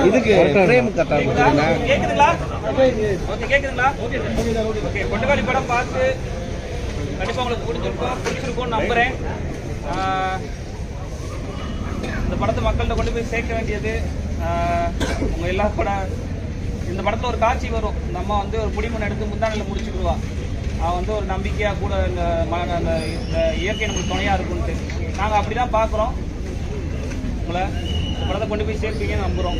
இதுக்கு ஃப்ரேம் கரெக்டா கேக்குதுங்களா? ஓகே கேக்குதுங்களா? ஓகே கொண்டகாலி படம் பார்த்து கண்டிப்பா உங்களுக்கு பிடிச்சிருக்கும்னு நம்புறேன். இந்த படத்தை மக்கள்கிட்ட கொண்டு போய் சேர்க்க வேண்டியது உங்க எல்லாரோட. இந்த படத்துல ஒரு காட்சி வரும், நம்ம வந்து ஒரு குடிமண் எடுத்து முந்தானையில் முடிச்சுக்கிடுவா. அவன் வந்து ஒரு நம்பிக்கையா கூட இந்த இயற்கை நம்மளுக்கு துணையா இருக்குன்ட்டு நாங்கள் அப்படிதான் பார்க்குறோம். உங்களை இந்த படத்தை கொண்டு போய் சேர்ப்பீங்கன்னு நம்புகிறோம்.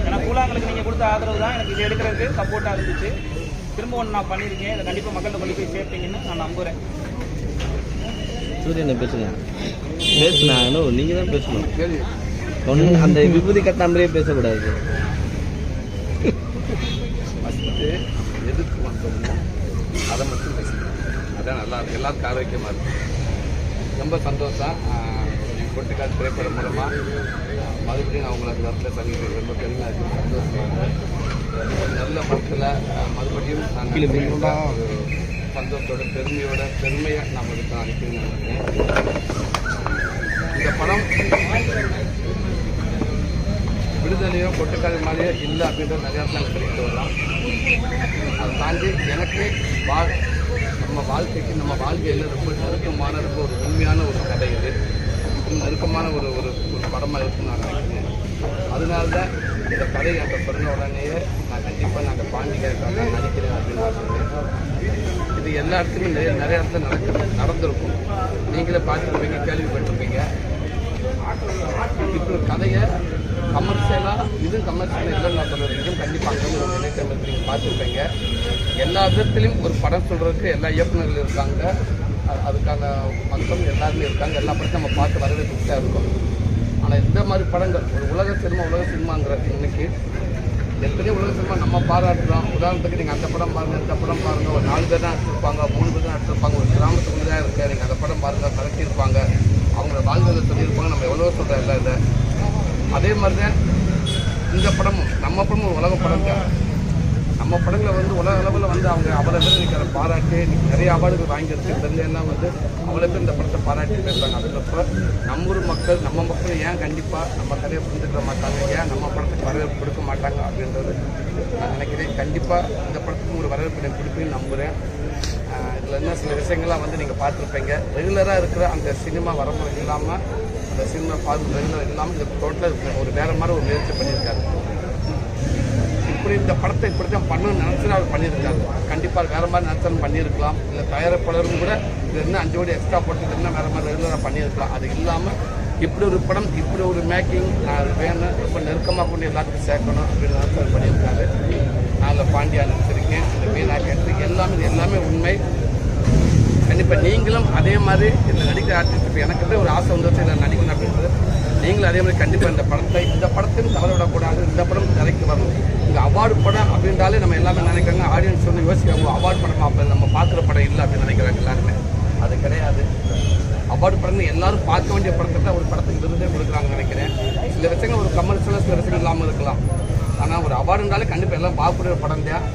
ஏன்னா கூழாங்களுக்கு நீங்கள் கொடுத்த ஆதரவு தான் எனக்கு இது எடுக்கிறதுக்கு சப்போர்ட்டாக இருந்துச்சு. திரும்ப ஒன்று நான் பண்ணியிருக்கேன். இதை கண்டிப்பாக மக்கள்கிட்ட கொண்டு போய் சேர்ப்பீங்கன்னு நான் நம்புகிறேன். சூரியனை பேசுங்க. பேசுனாங்க நீங்கள் தான் பேசணும். அந்த விபூதி கட்டாமலே பேசக்கூடாது. ஃபஸ்ட்டு எதுக்கு வந்தோம்னா அதை மட்டும் பேசணும். அதான் நல்லா இருக்கும், எல்லாருக்கும் ஆரோக்கியமாக இருக்கும். ரொம்ப சந்தோஷம். கொட்டுக்கால் திரைப்படம் மூலமாக மறுபடியும் நான் உங்களை அந்த இடத்துல சந்திக்கிறது ரொம்ப பெருமையாக இருக்குது, சந்தோஷமாக. நல்ல படத்தில் மறுபடியும் நான் சந்தோஷத்தோட பெருமையை நம்ம இதுக்கு அனுப்பின்னு நினைக்கிறேன். இந்த படம் விடுதலையோ கொட்டுக்கால் மாதிரியோ இல்லை அப்படின்ற நிறையா நாங்கள் சொல்லிட்டு வரலாம். அதை தாண்டி எனக்கு நம்ம வாழ்க்கைக்கு நம்ம வாழ்க்கையில் ரொம்ப நெருக்கமான ரொம்ப ஒரு உண்மையான ஒரு கதை இது. நெருக்கமான ஒரு ஒரு ஒரு படமாக இருக்குன்னு நான் நினைக்கிறேன். அதனால தான் இந்த கதையை அந்த சொன்ன உடனேயே நான் கண்டிப்பாக நான் அந்த பாண்டிகாக்காக நடிக்கிறேன் அப்படின்னு நான் சொன்னேன். இது எல்லா இடத்துலையும் நிறைய இடத்துல நடந்திருக்கும். நீங்களே பார்த்துருப்பீங்க, கேள்விப்பட்டிருப்பீங்க. இப்போ கதையை கமர்ஷியலாக இதுவும் கமர்ஷியல் இல்லைன்னு நான் சொல்கிறது. இதுவும் கண்டிப்பாக அங்கே ஒரு நிலைத்தமிழ் நீங்கள் பார்த்துருப்பீங்க. எல்லா விதத்துலையும் ஒரு படம் சொல்கிறதுக்கு எல்லா இயக்குநர்கள் இருக்காங்க, அதுக்கான மக்கள் எல்லாருமே இருக்காங்க. எல்லா படத்தையும் நம்ம பார்த்து வரவேற்று இருக்கும். ஆனால் இந்த மாதிரி படங்கள் ஒரு உலக சினிமாங்கிற இன்னைக்கு எத்தனையோ உலக சினிமா நம்ம பாராட்டுறோம். உதாரணத்துக்கு நீங்கள் அந்த படம் பாருங்கள், இந்த படம் பாருங்கள், ஒரு 4 பேர் தான் எடுத்திருப்பாங்க, 3 பேர் தான் எடுத்திருப்பாங்க, ஒரு கிராமத்துக்குள்ளே தான் இருக்குது, நீங்கள் அந்த படம் பாருங்கள், கலக்கியிருப்பாங்க, அவங்கள வாழ்க்கையை சொல்லியிருப்பாங்க, நம்ம எவ்வளோ சொல்கிறோம் இல்லை இதை. அதே மாதிரி தான் இந்த படமும் நம்ம படமும் ஒரு உலக படம் தான். நம்ம படங்களை வந்து உலக அளவில் வந்து அவங்க அவ்வளோ பேர் இன்றைக்கி அதை பாராட்டி நிறைய அவார்டுகள் வாங்கியிருக்கு. இதெல்லாம் வந்து அவ்வளோ பேர் இந்த படத்தை பாராட்டி பேசுகிறாங்க. அதுக்கப்புற நம்ம ஊர் மக்கள் நம்ம மக்கள் ஏன் கண்டிப்பாக நம்ம கதையை புரிஞ்சுக்கிற மாட்டாங்க, ஏன் நம்ம படத்துக்கு வரவேற்பு கொடுக்க மாட்டாங்க அப்படின்றது நான் நினைக்கிறேன். கண்டிப்பாக இந்த படத்துக்கு ஒரு வரவேற்பு நான் கொடுப்பேன்னு நம்புகிறேன். இதில் என்ன சில விஷயங்கள்லாம் வந்து நீங்கள் பார்த்துருப்பீங்க. ரெகுலராக இருக்கிற அந்த சினிமா வரமுறை இல்லாமல், அந்த சினிமா பார்த்து ரெகுலர் இல்லாமல் இந்த டோட்டலாக ஒரு வேறு மாதிரி ஒரு முயற்சி பண்ணியிருக்காரு. இப்படி இந்த படத்தை இப்படித்தான் பண்ணணும்னு நினச்சி அவர் பண்ணியிருக்காரு. கண்டிப்பாக வேறு மாதிரி நினச்சாலும் பண்ணியிருக்கலாம். இல்லை தயாரிப்பாளரும் கூட இது என்ன 5 கோடி எக்ஸ்ட்ரா போட்டு என்ன வேறு மாதிரி ரெகுலராக பண்ணியிருக்கலாம். அது இல்லாமல் இப்படி ஒரு படம், இப்படி ஒரு மேக்கிங் நான் அது வேணும், ரொம்ப நெருக்கமாக கொண்டு எல்லாத்துக்கும் சேர்க்கணும் அப்படின்னு நினச்சி பண்ணியிருக்காரு. நான் அதில் பாண்டியா நடிச்சிருக்கேன், இந்த மீனாட்சி நடிச்சிருக்கேன். எல்லாமே உண்மை. கண்டிப்பாக நீங்களும் அதே மாதிரி இதில் நடிக்கிற ஆர்டிஸ்ட் இப்போ எனக்கு ஒரு ஆசை வந்துச்சு இதில் நடிக்கணும் அப்படின்றது. நீங்களும் அதே மாதிரி கண்டிப்பாக இந்த படத்தையும் தவற விடக்கூடாது. இந்த படம் திரைக்கு வரணும். இந்த அவார்டு படம் அப்படின்றாலே நம்ம எல்லாமே நினைக்கிறாங்க, ஆடியன்ஸ் வந்து யோசிக்கிறாங்க அவார்டு படமா, அப்போ நம்ம பார்க்குற படம் இல்லை அப்படின்னு நினைக்கிறாங்க எல்லாருமே. அது கிடையாது. அவார்டு படம்னு எல்லாரும் பார்க்க வேண்டிய படத்தை தான் ஒரு படத்துக்கு விருதே கொடுக்குறாங்கன்னு நினைக்கிறேன். சில விஷயங்கள் ஒரு கமர்ஷியலாக சில விஷயங்கள் இல்லாமல் இருக்கலாம். ஆனால் ஒரு அவார்டுனாலே கண்டிப்பாக எல்லாம் பார்க்கக்கூடிய படம் தான்.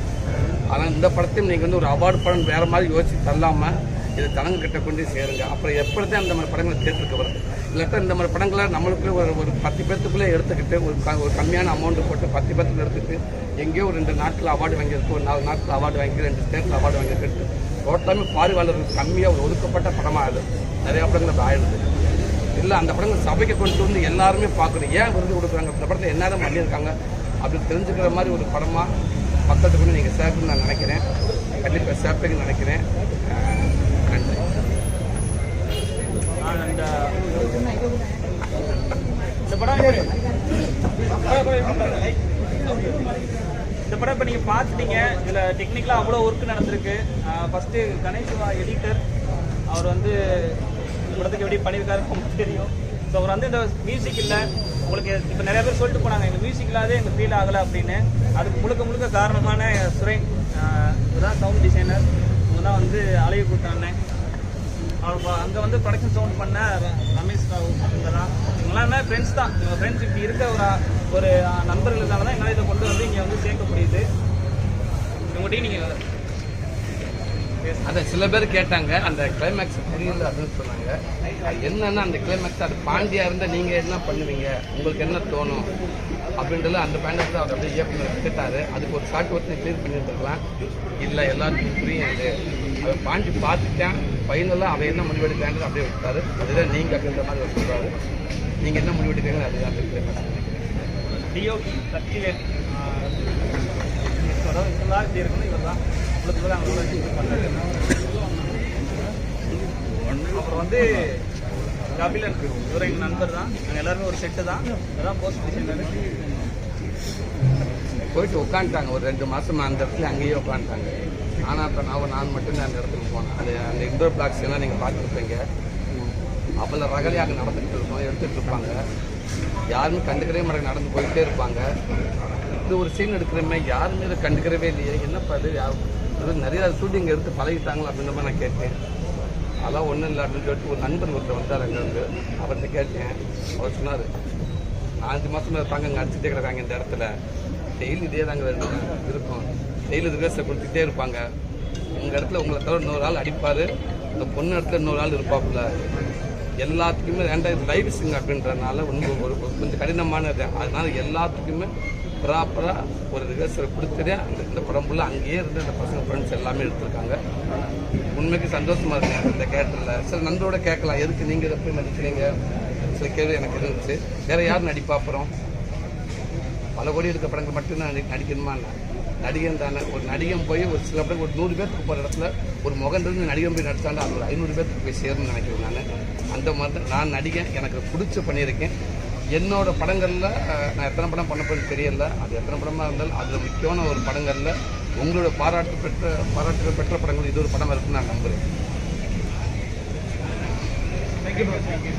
ஆனால் இந்த படத்தையும் நீங்கள் வந்து ஒரு அவார்டு படம் வேறு மாதிரி யோசிச்சு தள்ளாமல் இதை தனங்க கிட்ட கொண்டு சேருங்க. அப்புறம் எப்படித்தான் இந்த மாதிரி படங்களை தேட்டருக்கு வருது. இல்லாட்டா இந்த மாதிரி படங்களை நம்மளுக்குள்ளே ஒரு 10 பேர்த்துக்குள்ளே எடுத்துக்கிட்டு ஒரு கம்மியான அமௌண்ட்டு போட்டு 10 பேர்த்துக்கு எடுத்துக்கிட்டு எங்கேயோ ஒரு 2 நாட்டில் அவார்டு வாங்கியிருக்கு, ஒரு 4 நாட்டில் அவார்டு வாங்கி 2 ஸ்டேட்டில் அவார்டு வாங்கியிருக்கு. டோட்டலாமே பார்வையாளர்களுக்கு கம்மியாக ஒரு ஒதுக்கப்பட்ட படமாக ஆகுது. நிறையா படங்கள் அது ஆயிடுது. இல்லை அந்த படங்கள் சபைக்கு கொண்டு வந்து எல்லாருமே பார்க்கணும். ஏன் விருது கொடுக்குறாங்க, இந்த படத்தை என்னதான் பண்ணியிருக்காங்க அப்படின்னு தெரிஞ்சுக்கிற மாதிரி ஒரு படமாக மக்களுக்கு கொண்டு நீங்கள் சேர்க்கணும்னு நான் நினைக்கிறேன். கண்டிப்பாக சேர்ப்பீங்கன்னு நினைக்கிறேன். நன்றி. இந்த படம் இப்போ நீங்கள் பார்த்துட்டீங்க. இதில் டெக்னிக்கலாக அவ்வளோ ஒர்க் நடந்திருக்கு. ஃபஸ்ட்டு கணேஷ்வா எடிட்டர், அவர் வந்து படத்துக்கு எப்படி பண்ணியிருக்காரு உங்களுக்கு தெரியும். ஸோ அவர் வந்து இந்த மியூசிக் இல்லை உங்களுக்கு இப்போ நிறைய பேர் சொல்லிட்டு போனாங்க எங்கள் மியூசிக் இல்லாதே எங்கள் ஃபீல் ஆகலை அப்படின்னு. அதுக்கு முழுக்க காரணமான சுரேன் இதுதான் சவுண்ட் டிசைனர். இவங்க தான் வந்து அழகு கூட்டானேன். அவர் அங்கே வந்து ப்ரொடக்ஷன் சவுண்ட் பண்ண ரமேஷ் ராவ் இவங்கெல்லாம் எல்லாமே ஃப்ரெண்ட்ஸ் தான். இவங்க ஃப்ரெண்ட்ஸ் இப்படி இருக்க ஒரு நண்பர்கள் இருந்தாங்க தான் எங்களால் இதை கொண்டு வந்து இங்கே வந்து சேர்க்க முடியுது. இவங்ககிட்டையும் நீங்கள் அதை சில பேர் கேட்டாங்க, அந்த கிளைமேக்ஸ் புரியல அப்படின்னு சொன்னாங்க. அது என்னன்னா அந்த கிளைமேக்ஸ் அது பாண்டியா இருந்தால் நீங்கள் என்ன பண்ணுவீங்க, உங்களுக்கு என்ன தோணும் அப்படின்றது அந்த பேண்டத்தை அவர் அப்படியே இயக்குனர் கேட்டார். அதுக்கு ஒரு ஷார்ட் ஒர்க் கிளியர் பண்ணிட்டுருக்கலாம். இல்லை எல்லாருக்கும் புரியாது, அவன் பாண்டி பார்த்துட்டேன், ஃபைனலாக அவன் என்ன முடிவெடுக்கிறான்றது அப்படியே விட்டார். அதுதான் நீங்கள் அப்படின்ற மாதிரி அவர் சொல்கிறாரு. நீங்கள் என்ன முடிவெடுக்கிறீங்க அதுதான் அந்த கிளைமேக்ஸ். டிஓபி சக்திவேல் இதெல்லாம் இப்படி இருக்கணும், இவர் தான் உங்களுக்கு அவங்களோட அப்புறம் வந்து கபிலன், இவர் எங்கள் நண்பர் தான். நாங்கள் எல்லாருமே ஒரு செட்டு தான். இதெல்லாம் போஸ்ட் டிசைனர் போயிட்டு உட்காந்துட்டாங்க ஒரு 2 மாதம் அந்த இடத்துல அங்கேயே உட்காந்துட்டாங்க. ஆனால் இப்போ நான் மட்டும் அந்த இடத்துக்கு போனேன். அது அந்த இண்டோர் பிளாக்ஸ் எல்லாம் நீங்கள் பார்த்துருப்பீங்க. அவ்வளோ ரகலையாக நடந்துகிட்டு இருப்போம், எடுத்துகிட்டு இருப்பாங்க. யாருமே கண்டுக்கிறவே மாட்டாங்க, நடந்து போயிட்டே இருப்பாங்க. இது ஒரு சீன் எடுக்கிறமே யாருமே இதை கண்டுக்கிறவே இல்லையே, என்னப்பா அது நிறையா ஷூட்டிங் எடுத்து பழகிட்டாங்களா அப்படின்ற மாதிரி நான் கேட்டேன். அதெல்லாம் ஒன்றும் இல்லை அப்படின்னு சொல்லிட்டு ஒரு நண்பர் ஒருத்தர் வந்தார் அங்கேருந்து. அவர்கிட்ட கேட்டேன். அவர் சொன்னார், 5 மாதம் தாங்க அங்கே அடிச்சுட்டே கிடக்காங்க இந்த இடத்துல, டெய்லி இதே தாங்க இருக்கும், டெய்லி ரிவர்ஸை கொடுத்துட்டே இருப்பாங்க. உங்கள் இடத்துல உங்களை தவிர இன்னொரு ஆள் அடிப்பார், இந்த பொண்ணு இடத்துல இன்னொரு ஆள் இருப்பாப்புல, எல்லாத்துக்குமே லைவ்ஸுங்க அப்படின்றதுனால ஒரு கொஞ்சம் கடினமானது. அதனால எல்லாத்துக்குமே ப்ராப்பராக ஒரு ரிஹர்சல் கொடுத்துட்டு இந்த படம் ஃபுல்லாக அங்கேயே இருந்து இந்த பசங்க ஃப்ரெண்ட்ஸ் எல்லாமே எடுத்திருக்காங்க. உண்மைக்கு சந்தோஷமாக இருக்குங்க இந்த கேரக்டரில். சில நண்பரோட கேட்கலாம், எதுக்கு நீங்கள் இதை போய் நடிக்கிறீங்க, சில கேள்வி எனக்கு இருந்துச்சு. வேறு யார் நடிப்பா? அப்புறம் பல கோடி எடுக்க படங்கள் மட்டும் நான் நடிக்கணுமா? நடிகன் தானே. ஒரு நடிகன் போய் ஒரு சில பேர் ஒரு 100 பேருக்கு போகிற இடத்துல ஒரு முகன்றது நடிகன் போய் நடித்தாண்டா அது ஒரு 500 பேருக்கு போய் சேரும்னு நினைக்கிறேன் நான். அந்த மாதிரி தான் நான் நடிகன், எனக்கு பிடிச்சி பண்ணியிருக்கேன். என்னோடய படங்களில் நான் எத்தனை படம் பண்ண போகிறது தெரியல, அது எத்தனை படமாக இருந்தாலும் அதில் முக்கியமான ஒரு படங்களில் உங்களோட பாராட்டுகள் பெற்ற படங்கள் இது ஒரு படமாக இருக்குன்னு நான் நம்புகிறேன். தேங்க்யூ.